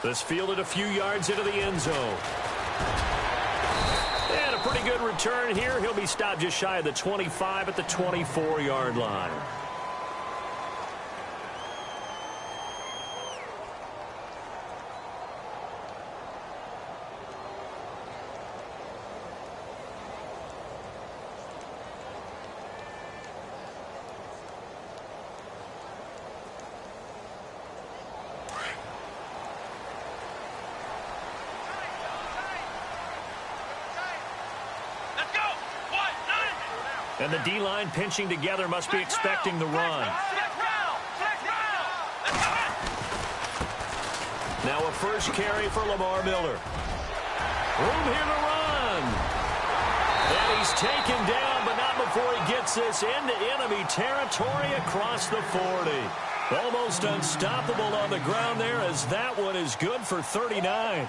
This fielded a few yards into the end zone. And a pretty good return here. He'll be stopped just shy of the 25 at the 24-yard line. And the D-line pinching together must be expecting the run. Now a first carry for Lamar Miller. Room here to run. And he's taken down, but not before he gets this into enemy territory across the 40. Almost unstoppable on the ground there, as that one is good for 39.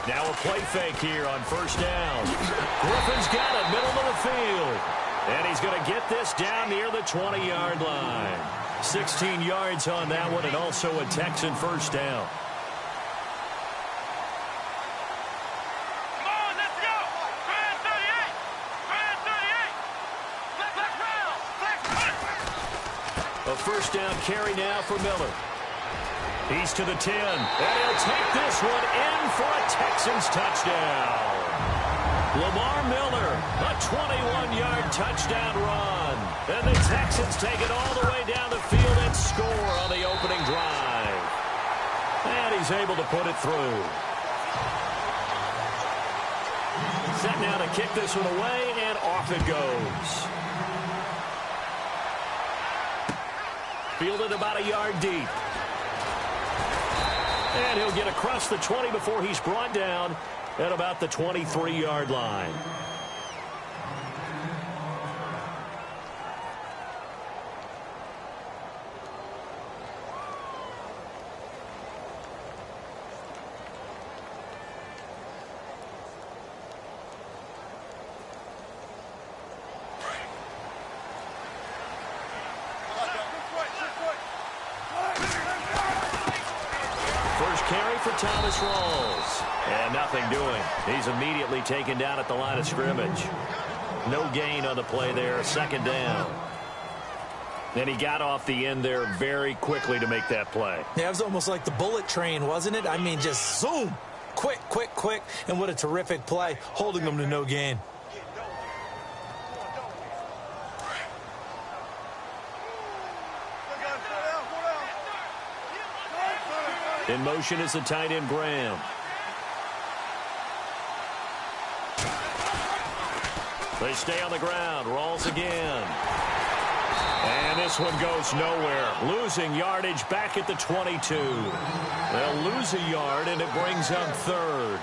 Now a play fake here on first down. Griffin's got it, middle of the field. And he's going to get this down near the 20-yard line. 16 yards on that one, and also a Texan first down. Come on, let's go. Brand 38. Brand 38. A first down carry now for Miller. He's to the 10, and he'll take this one in for a Texans touchdown. Lamar Miller, a 21-yard touchdown run. And the Texans take it all the way down the field and score on the opening drive. And he's able to put it through. Set now to kick this one away, and off it goes. Fielded about a yard deep. And he'll get across the 20 before he's brought down at about the 23-yard line. For Thomas Rawls. And nothing doing. He's immediately taken down at the line of scrimmage. No gain on the play there. Second down. And he got off the end there very quickly to make that play. Yeah, it was almost like the bullet train, wasn't it? I mean, just zoom. Quick, quick, quick. And what a terrific play, holding them to no gain. In motion is the tight end, Graham. They stay on the ground. Rawls again. And this one goes nowhere. Losing yardage back at the 22. They'll lose a yard, and it brings up third.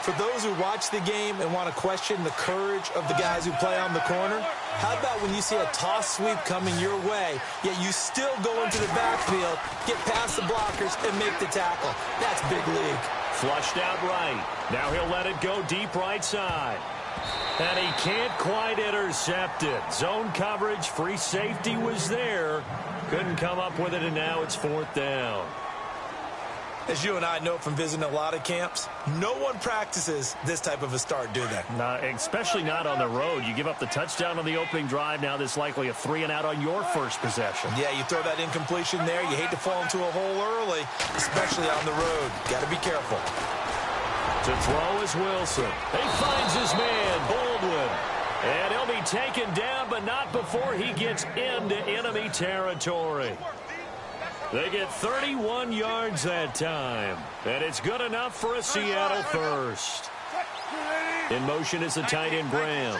For those who watch the game and want to question the courage of the guys who play on the corner, how about when you see a toss sweep coming your way, yet you still go into the backfield, get past the blockers, and make the tackle? That's big league. Flushed out right. Now he'll let it go deep right side. And he can't quite intercept it. Zone coverage, free safety was there. Couldn't come up with it, and now it's fourth down. As you and I know from visiting a lot of camps, no one practices this type of a start, do they? No, especially not on the road. You give up the touchdown on the opening drive. Now there's likely a 3-and-out on your first possession. Yeah, you throw that incompletion there. You hate to fall into a hole early, especially on the road. Got to be careful. To throw is Wilson. He finds his man, Baldwin. And he'll be taken down, but not before he gets into enemy territory. They get 31 yards that time. And it's good enough for a Seattle first. In motion is the tight end, Graham.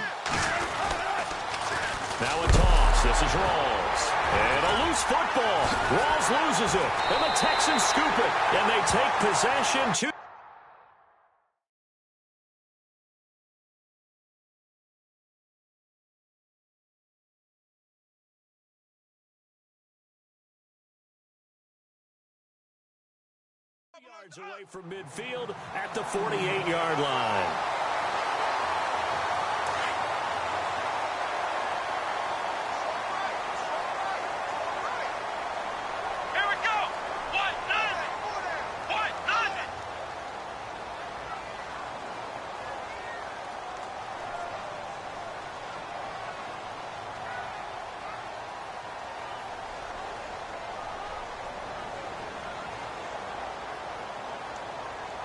Now a toss. This is Rawls. And a loose football. Rawls loses it. And the Texans scoop it. And they take possession to yards away from midfield at the 48-yard line.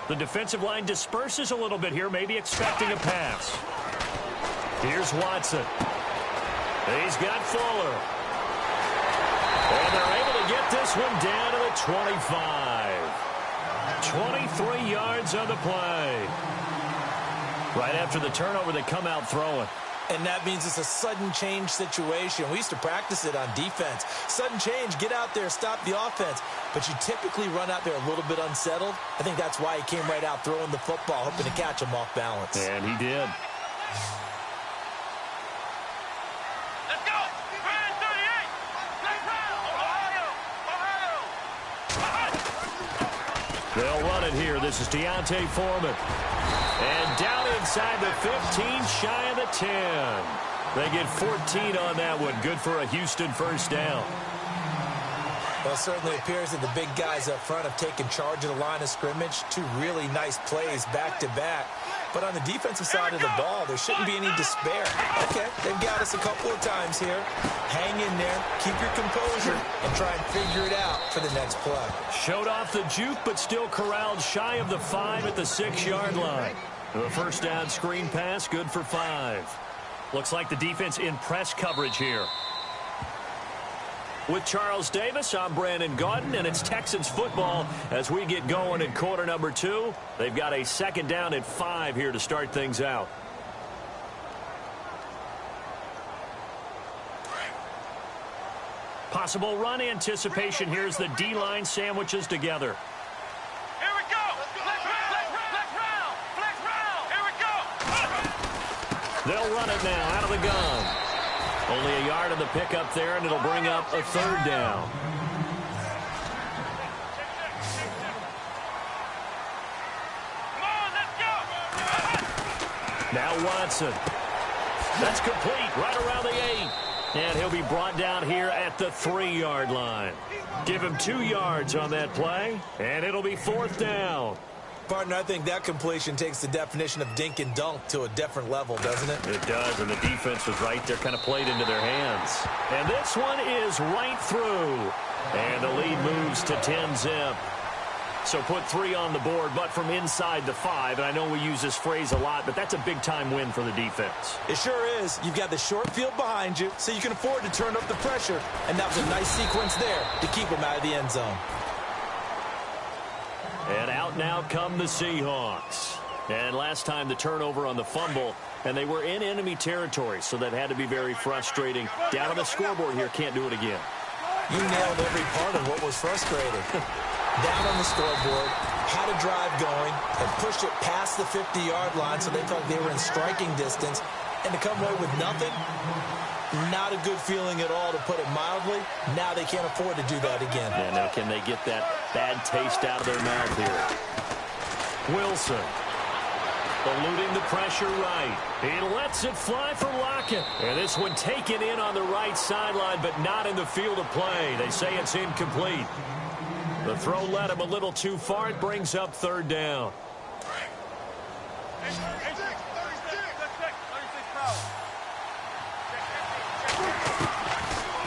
The defensive line disperses a little bit here, maybe expecting a pass. Here's Watson. He's got Fuller. And they're able to get this one down to the 25. 23 yards on the play. Right after the turnover, they come out throwing. And that means it's a sudden change situation. We used to practice it on defense. Sudden change, get out there, stop the offense. But you typically run out there a little bit unsettled. I think that's why he came right out throwing the football, hoping to catch him off balance. And he did. Let's go. Grand 38. Black round. Ohio. They'll run it here. This is Deontay Foreman. And down inside the 15, shy of the 10. They get 14 on that one. Good for a Houston first down. Well, it certainly appears that the big guys up front have taken charge of the line of scrimmage. Two really nice plays back-to-back. But on the defensive side of the ball, there shouldn't be any despair. Okay, they've got us a couple of times here. Hang in there, keep your composure, and try and figure it out for the next play. Showed off the juke, but still corralled shy of the 5 at the 6-yard line. The first down screen pass, good for 5. Looks like the defense in press coverage here. With Charles Davis, I'm Brandon Gaudin, and it's Texans football as we get going in quarter number 2. They've got a second down at 5 here to start things out. Possible run anticipation. Here's the D-line sandwiches together. Here we go. Flex round. Here we go. They'll run it now out of the gun. Only a yard of the pickup there, and it'll bring up a third down. Come on, let's go. Now Watson. That's complete right around the 8. And he'll be brought down here at the 3-yard line. Give him 2 yards on that play, and it'll be 4th down. Partner, I think that completion takes the definition of dink and dunk to a different level, doesn't it? It does, and the defense was right there, kind of played into their hands. And this one is right through. And the lead moves to 10-zip. So put 3 on the board, but from inside the 5. And I know we use this phrase a lot, but that's a big-time win for the defense. It sure is. You've got the short field behind you, so you can afford to turn up the pressure. And that was a nice sequence there to keep them out of the end zone. And out now come the Seahawks. And last time the turnover on the fumble, and they were in enemy territory, so that had to be very frustrating. Down on the scoreboard here, can't do it again. You nailed every part of what was frustrating. Down on the scoreboard, had a drive going, and pushed it past the 50-yard line so they felt they were in striking distance, and to come away with nothing, not a good feeling at all, to put it mildly. Now they can't afford to do that again. Yeah, now can they get that bad taste out of their mouth here? Wilson. Eluding the pressure right. He lets it fly for Lockett. And this one taken in on the right sideline, but not in the field of play. They say it's incomplete. The throw led him a little too far. It brings up 3rd down.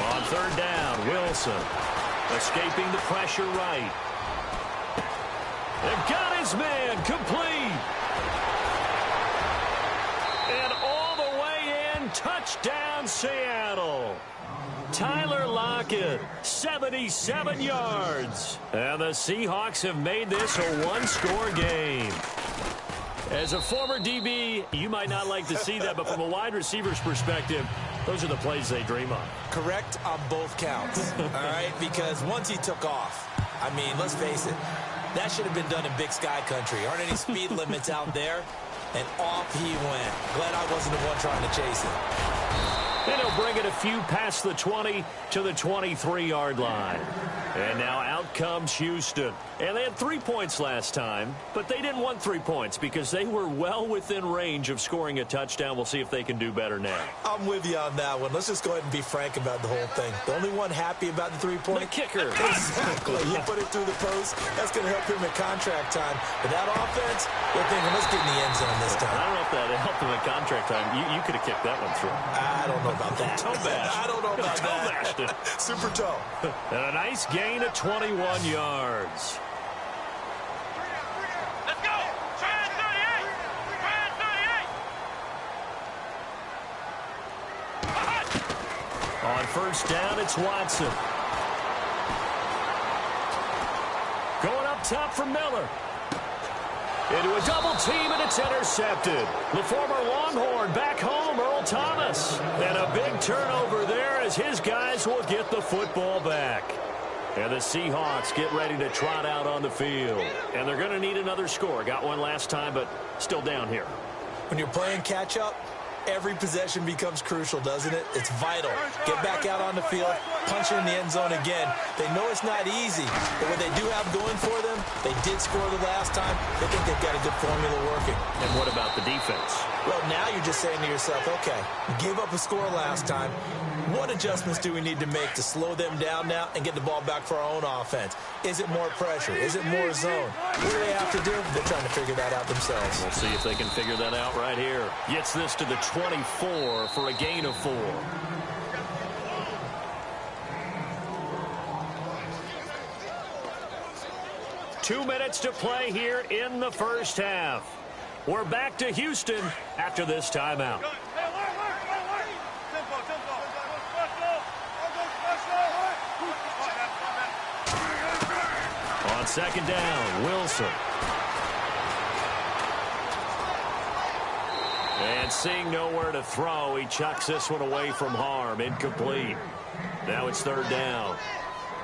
On 3rd down, Wilson escaping the pressure right. They've got his man complete. And all the way in, touchdown Seattle. Tyler Lockett, 77 yards. And the Seahawks have made this a one-score game. As a former DB, you might not like to see that, but from a wide receiver's perspective, those are the plays they dream of. Correct on both counts, all right? Because once he took off, I mean, let's face it, that should have been done in Big Sky Country. Aren't any speed limits out there? And off he went. Glad I wasn't the one trying to chase him. And he'll bring it a few past the 20 to the 23-yard line. And now out comes Houston. And they had 3 points last time, but they didn't want 3 points because they were well within range of scoring a touchdown. We'll see if they can do better now. I'm with you on that one. Let's just go ahead and be frank about the whole thing. The only one happy about the 3-point? The kicker. Exactly. He put it through the post. That's going to help him at contract time. But that offense, they're thinking, let's get in the end zone this time. I don't know if that helped him at contract time. You could have kicked that one through. I don't know about that. Toe bash. I don't know about toe that. bashed it. Super toe. And a nice gain of 21 yards. Let's go. On first down, it's Watson. Going up top for Miller. Into a double team, and it's intercepted. The former Longhorn back home, Earl Thomas. And a big turnover there as his guys will get the football back. And the Seahawks get ready to trot out on the field. And they're going to need another score. Got one last time, but still down here. When you're playing catch-up, every possession becomes crucial, doesn't it? It's vital. Get back out on the field, punch it in the end zone again. They know it's not easy, but what they do have going for them, they did score the last time. They think they've got a good formula working. And what about the defense? Well, now you're just saying to yourself, okay, gave up a score last time. What adjustments do we need to make to slow them down now and get the ball back for our own offense? Is it more pressure? Is it more zone? What do they have to do? They're trying to figure that out themselves. We'll see if they can figure that out right here. Gets this to the 24 for a gain of 4. Two minutes to play here in the first half. We're back to Houston after this timeout. On second down, Wilson. And seeing nowhere to throw, he chucks this one away from harm. Incomplete. Now it's third down.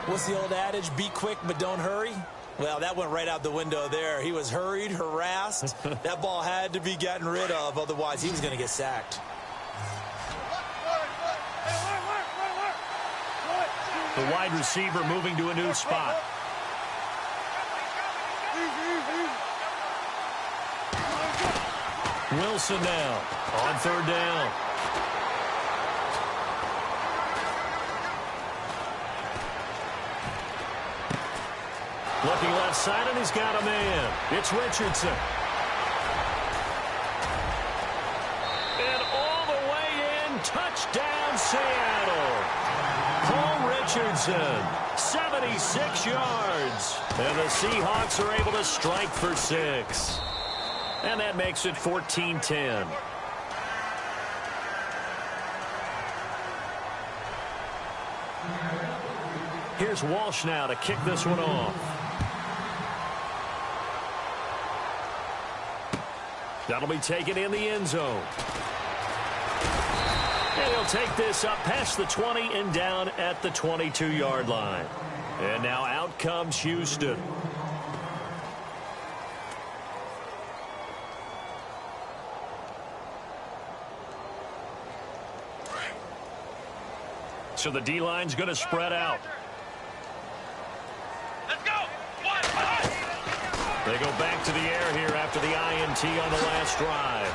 What's the old adage? Be quick, but don't hurry. Well, that went right out the window there. He was hurried, harassed. That ball had to be gotten rid of, otherwise he was going to get sacked. The wide receiver moving to a new spot. Wilson now on third down. Looking left side, and he's got a man. It's Richardson. And all the way in, touchdown Seattle. Paul Richardson, 76 yards. And the Seahawks are able to strike for 6. And that makes it 14-10. Here's Walsh now to kick this one off. That'll be taken in the end zone. And he'll take this up past the 20 and down at the 22-yard line. And now out comes Houston. So the D-line's going to spread out. Let's go. They go back to the air here after the INT on the last drive.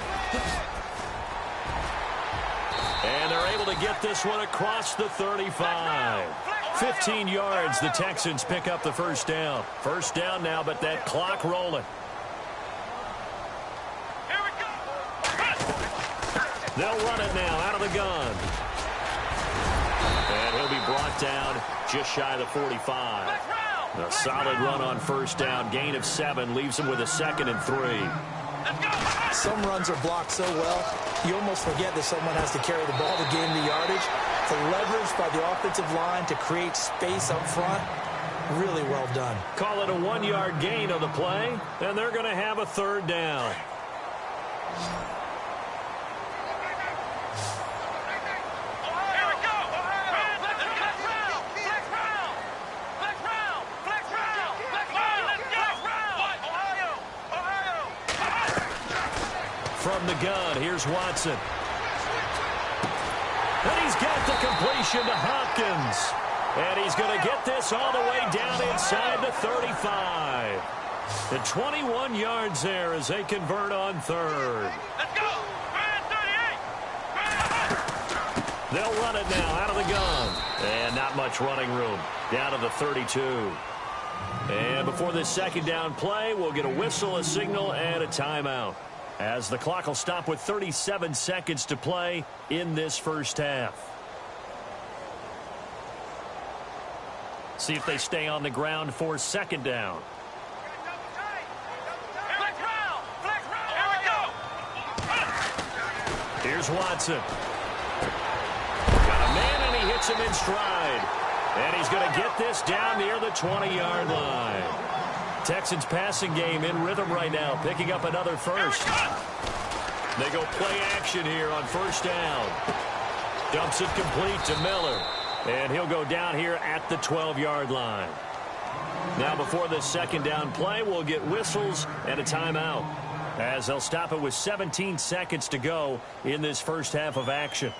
And they're able to get this one across the 35. 15 yards, the Texans pick up the first down. First down now, but that clock rolling. Here we go. They'll run it now out of the gun. And he'll be brought down just shy of the 45. A solid run on first down. Gain of 7 leaves him with a 2nd and 3. Some runs are blocked so well, you almost forget that someone has to carry the ball to gain the yardage. The leverage by the offensive line to create space up front, really well done. Call it a 1-yard gain on the play, and they're going to have a third down. From the gun, here's Watson. And he's got the completion to Hopkins. And he's going to get this all the way down inside the 35. And 21 yards there as they convert on third. Let's go. 38. They'll run it now out of the gun. And not much running room. Down to the 32. And before this second down play, we'll get a whistle, a signal, and a timeout, as the clock will stop with 37 seconds to play in this first half. See if they stay on the ground for second down. Flex round. Flex round. Here we go. Here's Watson. Got a man, and he hits puts him in stride. And he's going to get this down near the 20-yard line. Texans passing game in rhythm right now, picking up another first. They go play action here on first down. Dumps it complete to Miller. And he'll go down here at the 12-yard line. Now before this second down play, we'll get whistles and a timeout, as they'll stop it with 17 seconds to go in this first half of action.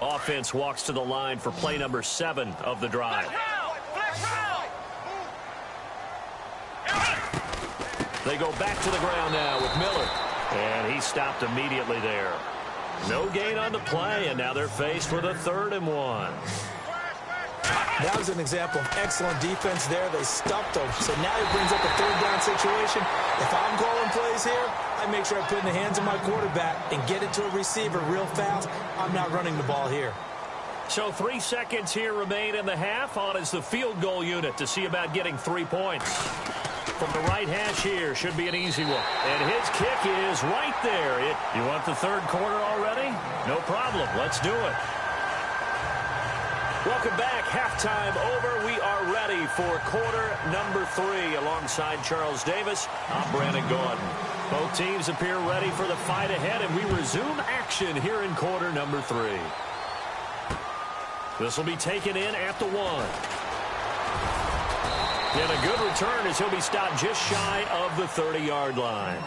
Offense walks to the line for play number 7 of the drive. They go back to the ground now with Miller. And he stopped immediately there. No gain on the play, and now they're faced with a 3rd and 1. That was an example of excellent defense there. They stopped him. So now he brings up a 3rd down situation. If I'm calling plays here, I make sure I put it in the hands of my quarterback and get it to a receiver real fast. I'm not running the ball here. So 3 seconds here remain in the half. On is the field goal unit to see about getting 3 points. From the right hash here, should be an easy one. And his kick is right there. You want the 3rd quarter already? No problem. Let's do it. Welcome back. Halftime over. We are ready for quarter number 3. Alongside Charles Davis, I'm Brandon Gordon. Both teams appear ready for the fight ahead, and we resume action here in quarter number 3. This will be taken in at the 1. And a good return as he'll be stopped just shy of the 30-yard line.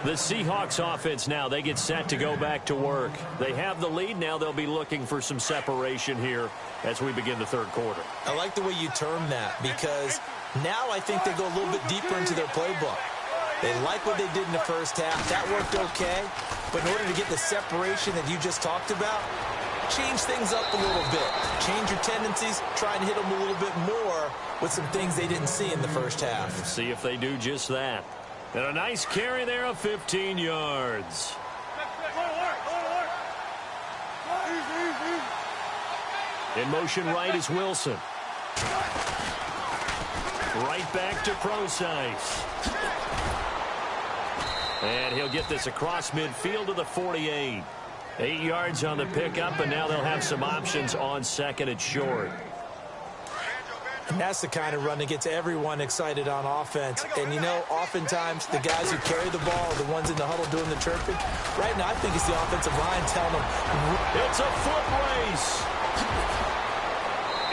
The Seahawks offense now, they get set to go back to work. They have the lead. Now they'll be looking for some separation here as we begin the 3rd quarter. I like the way you term that, because now I think they go a little bit deeper into their playbook. They like what they did in the first half. That worked okay. But in order to get the separation that you just talked about, change things up a little bit. Change your tendencies. Try and hit them a little bit more with some things they didn't see in the first half. Let's see if they do just that. And a nice carry there of 15 yards. In motion right is Wilson. Right back to Procise. And he'll get this across midfield to the 48. 8 yards on the pickup, and now they'll have some options on 2nd and short. And that's the kind of run that gets everyone excited on offense. And, you know, oftentimes the guys who carry the ball are the ones in the huddle doing the chirping. Right now, I think it's the offensive line telling them. It's a foot race.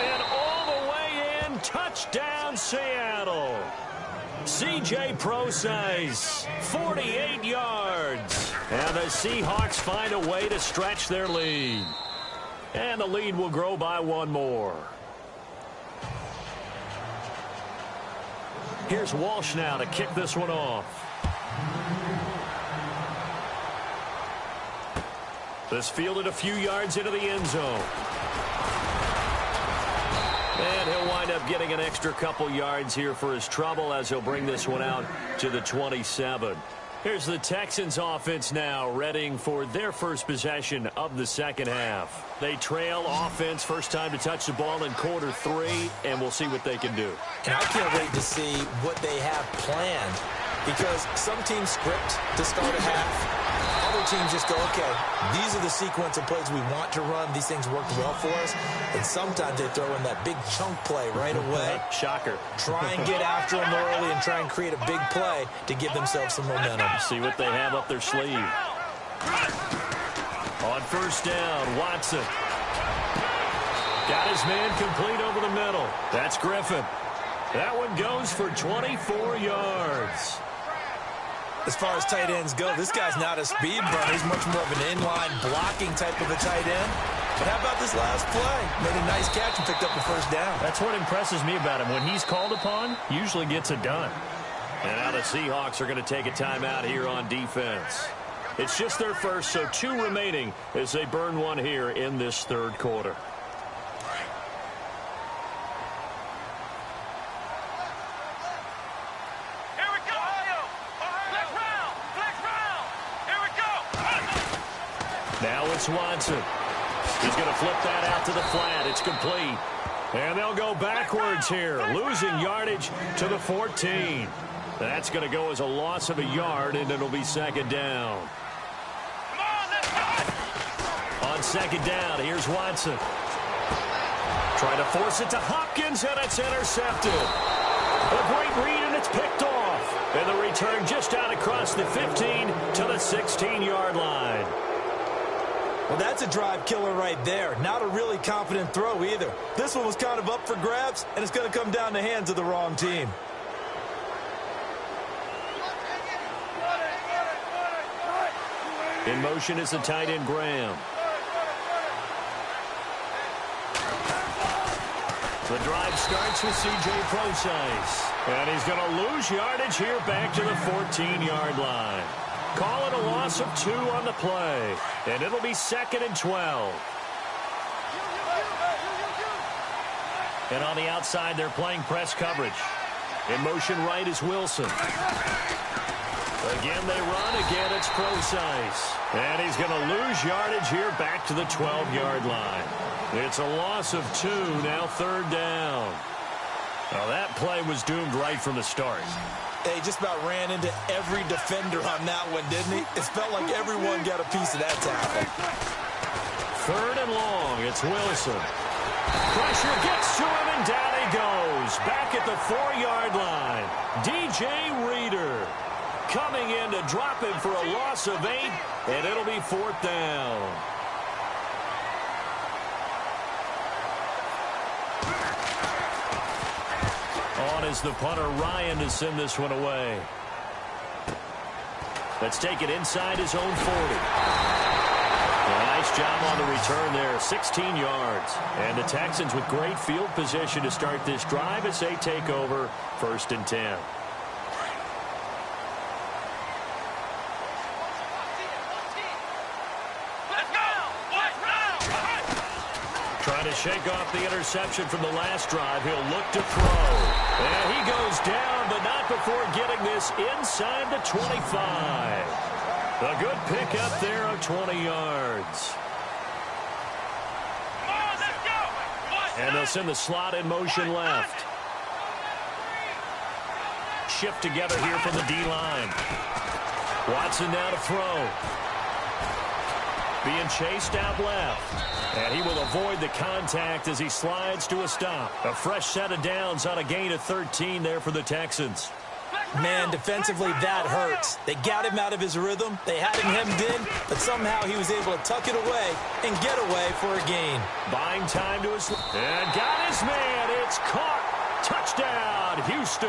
And all the way in, touchdown Seattle. C.J. Procise, 48 yards. And the Seahawks find a way to stretch their lead. And the lead will grow by 1 more. Here's Walsh now to kick this one off. This fielded a few yards into the end zone. And he'll wind up getting an extra couple yards here for his trouble as he'll bring this one out to the 27. Here's the Texans offense now, readying for their first possession of the second half. They trail offense, first time to touch the ball in quarter 3, and we'll see what they can do. And I can't wait to see what they have planned, because some teams script to start a half. Other teams just go, okay, these are the sequence of plays we want to run. These things worked well for us. And sometimes they throw in that big chunk play right away. Shocker. Try and get after them early and try and create a big play to give themselves some momentum. See what they have up their sleeve. On first down, Watson. Got his man complete over the middle. That's Griffin. That one goes for 24 yards. As far as tight ends go, this guy's not a speed burner. He's much more of an inline blocking type of a tight end. But how about this last play? Made a nice catch and picked up the first down. That's what impresses me about him. When he's called upon, usually gets it done. And now the Seahawks are going to take a timeout here on defense. It's just their first, so 2 remaining as they burn one here in this 3rd quarter. Now it's Watson. He's going to flip that out to the flat. It's complete. And they'll go backwards here, losing yardage to the 14. That's going to go as a loss of a yard, and it'll be 2nd down. on second down. Here's Watson. Trying to force it to Hopkins, and it's intercepted. A great read, and it's picked off. And the return just out across the 15 to the 16-yard line. Well, that's a drive killer right there. Not a really confident throw either. This one was kind of up for grabs, and it's going to come down the hands of the wrong team. In motion is the tight end, Graham. The drive starts with C.J. Procise. And he's going to lose yardage here back to the 14-yard line. Call it a loss of 2 on the play. And it'll be 2nd and 12. And on the outside, they're playing press coverage. In motion right is Wilson. Again, they run. Again, it's Procise. And he's going to lose yardage here back to the 12-yard line. It's a loss of 2, now 3rd down. Now, that play was doomed right from the start. He just about ran into every defender on that one, didn't he? It felt like everyone got a piece of that tackle. 3rd and long, it's Wilson. Pressure gets to him, and down he goes. Back at the 4-yard line. DJ Reader coming in to drop him for a loss of 8, and it'll be 4th down. On is the punter, Ryan, to send this one away. Let's take it inside his own 40. Nice job on the return there, 16 yards. And the Texans with great field position to start this drive as they take over 1st and 10. Trying to shake off the interception from the last drive. He'll look to throw. And he goes down, but not before getting this inside the 25. A good pickup there of 20 yards. And they'll send the slot in motion left. Shift together here from the D-line. Watson now to throw. Being chased out left. And he will avoid the contact as he slides to a stop. A fresh set of downs on a gain of 13 there for the Texans. Man, defensively, that hurts. They got him out of his rhythm. They had him hemmed in, but somehow he was able to tuck it away and get away for a gain. Buying time to his... And got his man. It's caught. Touchdown, Houston.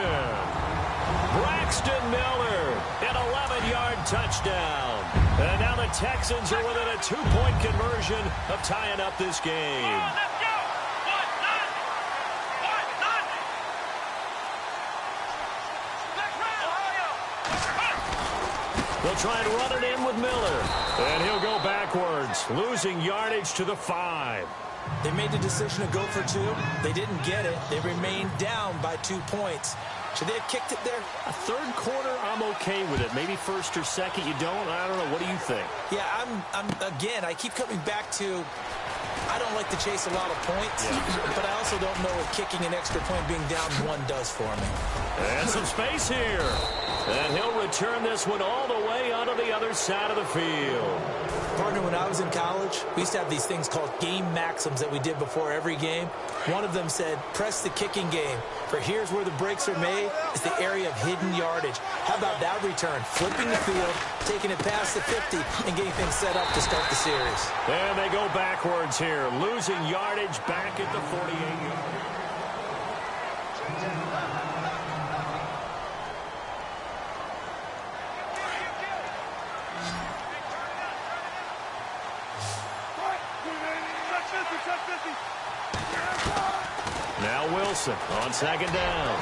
Braxton Miller, an 11-yard touchdown. And now the Texans are within a 2-point conversion of tying up this game. They'll try and run it in with Miller. And he'll go backwards, losing yardage to the 5. They made the decision to go for 2. They didn't get it. They remained down by 2 points. Should they have kicked it there? A 3rd quarter, I'm okay with it. Maybe 1st or 2nd, you don't. I don't know. What do you think? Yeah, again, I keep coming back to I don't like to chase a lot of points, but I also don't know what kicking an extra point being down 1 does for me. And some space here. And he'll return this one all the way onto the other side of the field. Partner, when I was in college, we used to have these things called game maxims that we did before every game. One of them said, press the kicking game, for here's where the breaks are made, is the area of hidden yardage. How about that return? Flipping the field, taking it past the 50, and getting things set up to start the series. And they go backwards here, losing yardage back at the 48-yard. Now Wilson on 2nd down.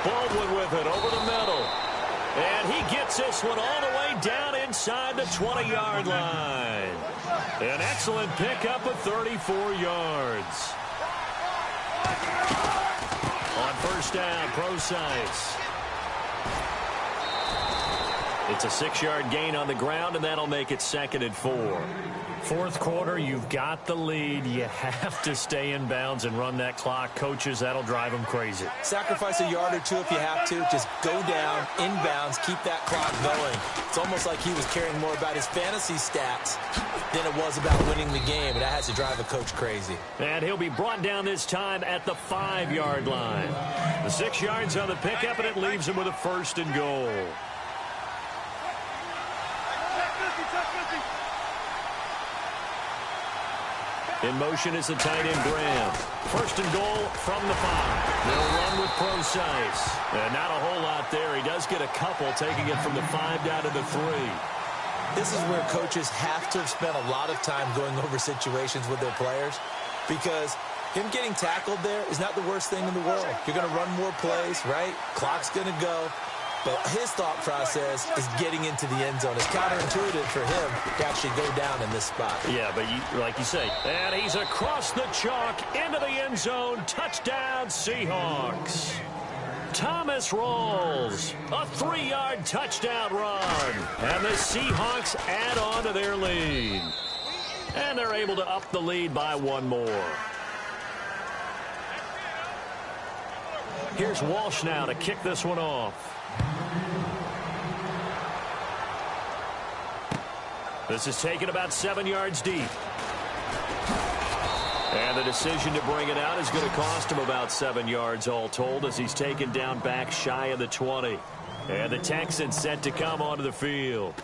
Baldwin with it over the middle. And he gets this one all the way down inside the 20-yard line. An excellent pickup of 34 yards. On 1st down, Procise. It's a 6-yard gain on the ground, and that'll make it 2nd and 4. Fourth quarter, you've got the lead. You have to stay in bounds and run that clock. Coaches, that'll drive them crazy. Sacrifice a yard or two if you have to. Just go down, inbounds, keep that clock going. It's almost like he was caring more about his fantasy stats than it was about winning the game, and that has to drive a coach crazy. And he'll be brought down this time at the 5-yard line. The 6 yards on the pickup, and it leaves him with a 1st and goal. In motion is the tight end, Graham. 1st and goal from the 5. They'll run with precise. And not a whole lot there. He does get a couple, taking it from the 5 down to the 3. This is where coaches have to have spent a lot of time going over situations with their players, because him getting tackled there is not the worst thing in the world. You're going to run more plays, right? Clock's going to go. But his thought process is getting into the end zone. It's counterintuitive for him to actually go down in this spot. Yeah, but like you say, and he's across the chalk into the end zone. Touchdown, Seahawks. Thomas rolls. A 3-yard touchdown run. And the Seahawks add on to their lead. And they're able to up the lead by 1 more. Here's Walsh now to kick this one off. This is taken about 7 yards deep. And the decision to bring it out is going to cost him about 7 yards all told, as he's taken down back shy of the 20. And the Texans set to come onto the field.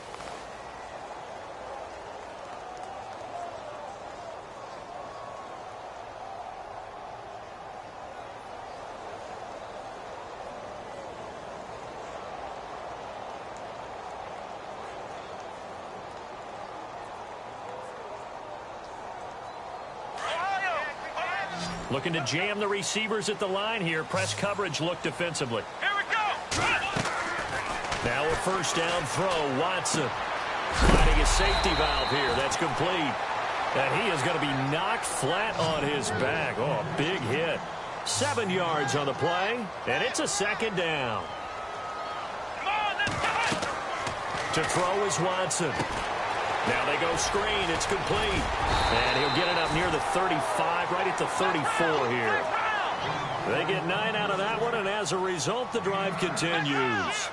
Looking to jam the receivers at the line here. Press coverage look defensively. Here we go. Now a 1st down throw. Watson finding a safety valve here. That's complete. And he is going to be knocked flat on his back. Oh, a big hit. 7 yards on the play. And it's a 2nd down. Come on, let's go. To throw is Watson. Now they go screen. It's complete. And he'll get it up near the 35, right at the 34 here. They get 9 out of that one, and as a result, the drive continues.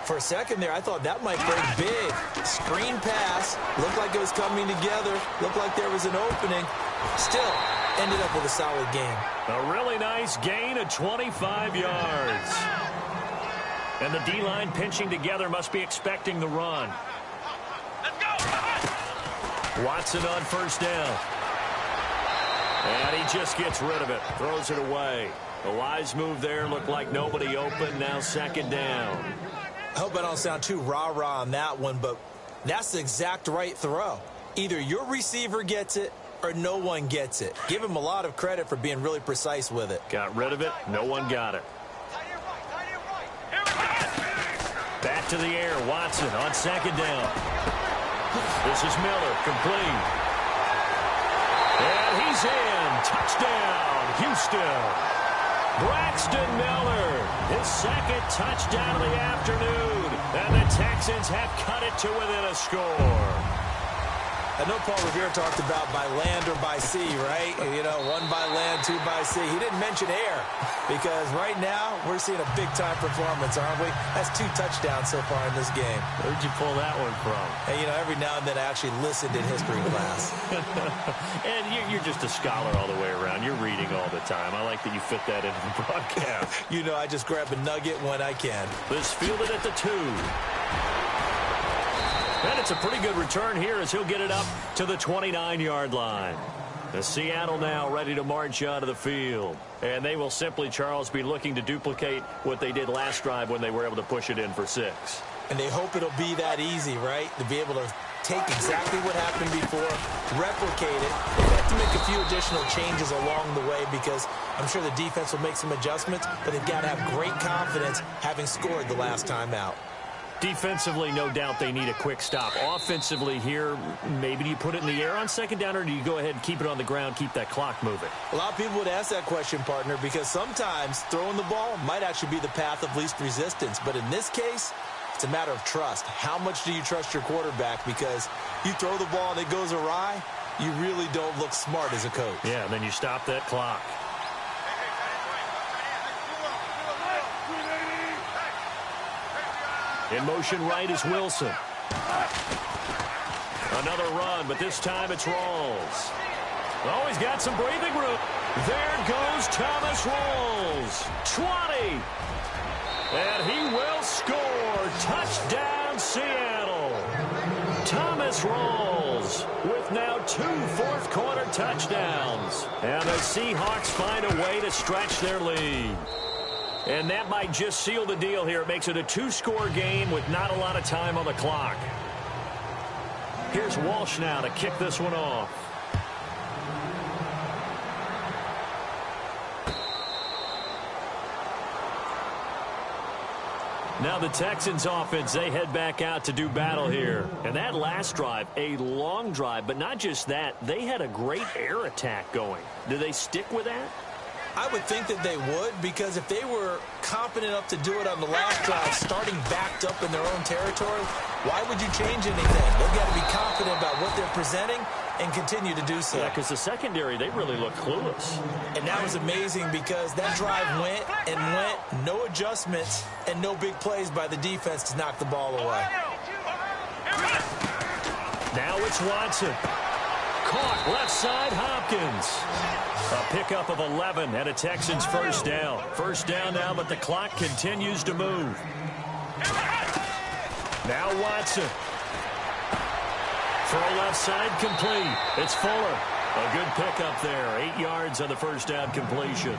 For a second there, I thought that might break big. Screen pass. Looked like it was coming together. Looked like there was an opening. Still ended up with a solid game. A really nice gain of 25 yards. And the D-line pinching together must be expecting the run. Watson on 1st down. And he just gets rid of it. Throws it away. A wise move there. Looked like nobody open. Now 2nd down. I hope I don't sound too rah-rah on that one, but that's the exact right throw. Either your receiver gets it or no one gets it. Give him a lot of credit for being really precise with it. Got rid of it. No one got it. Back to the air. Watson on 2nd down. This is Miller, complete. And he's in. Touchdown, Houston. Braxton Miller, his 2nd touchdown of the afternoon. And the Texans have cut it to within a score. I know Paul Revere talked about by land or by sea, right? You know, 1 by land, 2 by sea. He didn't mention air, because right now we're seeing a big-time performance, aren't we? That's 2 touchdowns so far in this game. Where'd you pull that one from? And, you know, every now and then I actually listened in history class. And you're just a scholar all the way around. You're reading all the time. I like that you fit that into the broadcast. You know, I just grab a nugget when I can. This fielded at the 2. And it's a pretty good return here as he'll get it up to the 29-yard line. The Seattle now ready to march out of the field. And they will simply, Charles, be looking to duplicate what they did last drive when they were able to push it in for 6. And they hope it'll be that easy, right? To be able to take exactly what happened before, replicate it. They have to make a few additional changes along the way, because I'm sure the defense will make some adjustments, but they've got to have great confidence having scored the last time out. Defensively, no doubt they need a quick stop. Offensively here, maybe do you put it in the air on 2nd down, or do you go ahead and keep it on the ground, keep that clock moving? A lot of people would ask that question, partner, because sometimes throwing the ball might actually be the path of least resistance. But in this case, It's a matter of trust. How much do you trust your quarterback? Because you throw the ball and it goes awry, you really don't look smart as a coach. Yeah, and then you stop that clock. In motion right is Wilson. Another run, but this time it's Rawls. Oh, he's got some breathing room. There goes Thomas Rawls. 20. And he will score. Touchdown, Seattle. Thomas Rawls with now 2 fourth-quarter touchdowns. And the Seahawks find a way to stretch their lead. And that might just seal the deal here. It makes it a 2-score game with not a lot of time on the clock. Here's Walsh now to kick this one off. Now the Texans offense, they head back out to do battle here. And that last drive, a long drive, but not just that, they had a great air attack going. Do they stick with that? I would think that they would, because if they were competent enough to do it on the last drive, starting backed up in their own territory, why would you change anything? They've got to be confident about what they're presenting and continue to do so. Yeah, because the secondary, they really look clueless. And that was amazing because that drive went and went, no adjustments, and no big plays by the defense to knock the ball away. Now it's Watson. Caught left side, Hopkins. A pickup of 11 and a Texans first down. First down now, but the clock continues to move. Now Watson. Throw left side complete. It's Fuller. A good pickup there. 8 yards on the first down completion.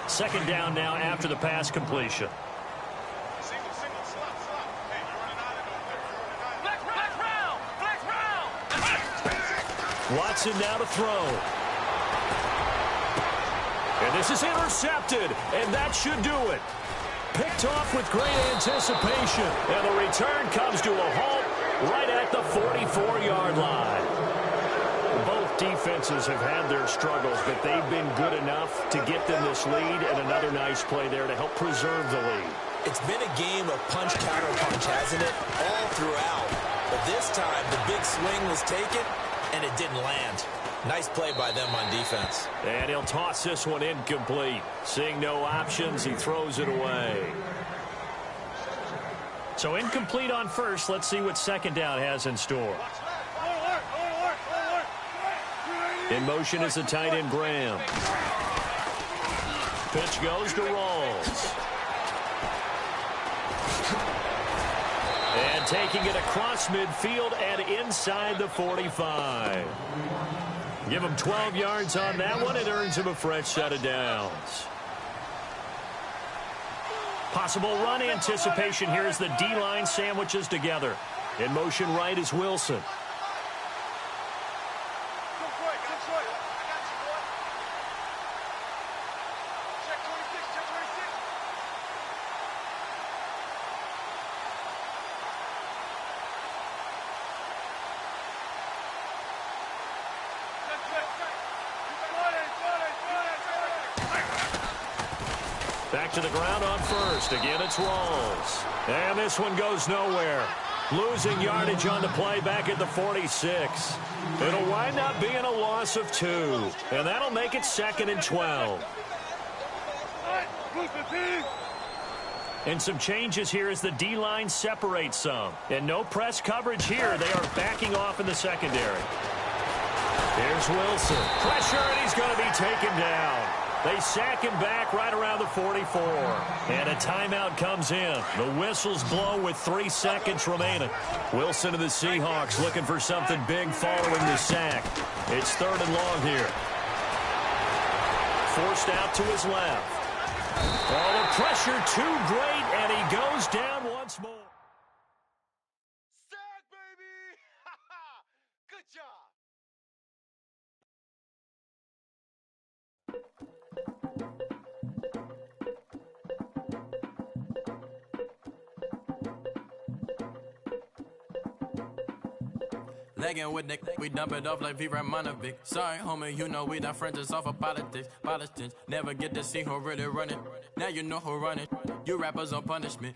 Second down now after the pass completion. Watson now to throw. And this is intercepted, and that should do it. Picked off with great anticipation, and the return comes to a halt right at the 44-yard line. Both defenses have had their struggles, but they've been good enough to get them this lead, and another nice play there to help preserve the lead. It's been a game of punch, counter, punch, hasn't it? All throughout. But this time, the big swing was taken, and it didn't land. Nice play by them on defense. And he'll toss this one incomplete. Seeing no options, he throws it away. So incomplete on first. Let's see what second down has in store. In motion is the tight end, Graham. Pitch goes to Rawls. And taking it across midfield and inside the 45. Give him 12 yards on that one. It earns him a fresh set of downs. Possible run anticipation here as the D-line sandwiches together. In motion right is Wilson. Back to the ground on first. Again, it's Rawls. And this one goes nowhere. Losing yardage on the play back at the 46. It'll wind up being a loss of 2. And that'll make it 2nd and 12. And some changes here as the D-line separates some. And no press coverage here. They are backing off in the secondary. Here's Wilson. Pressure, and he's going to be taken down. They sack him back right around the 44. And a timeout comes in. The whistles blow with 3 seconds remaining. Wilson and the Seahawks looking for something big following the sack. It's 3rd and long here. Forced out to his left. Oh, the pressure too great, and he goes down once more. Sack, baby! Good job. Legging with Nick, we dump it off like V. Ramonovic. Sorry, homie, you know we done French off of politics. Politics never get to see who really running. Now you know who running. You rappers on punishment.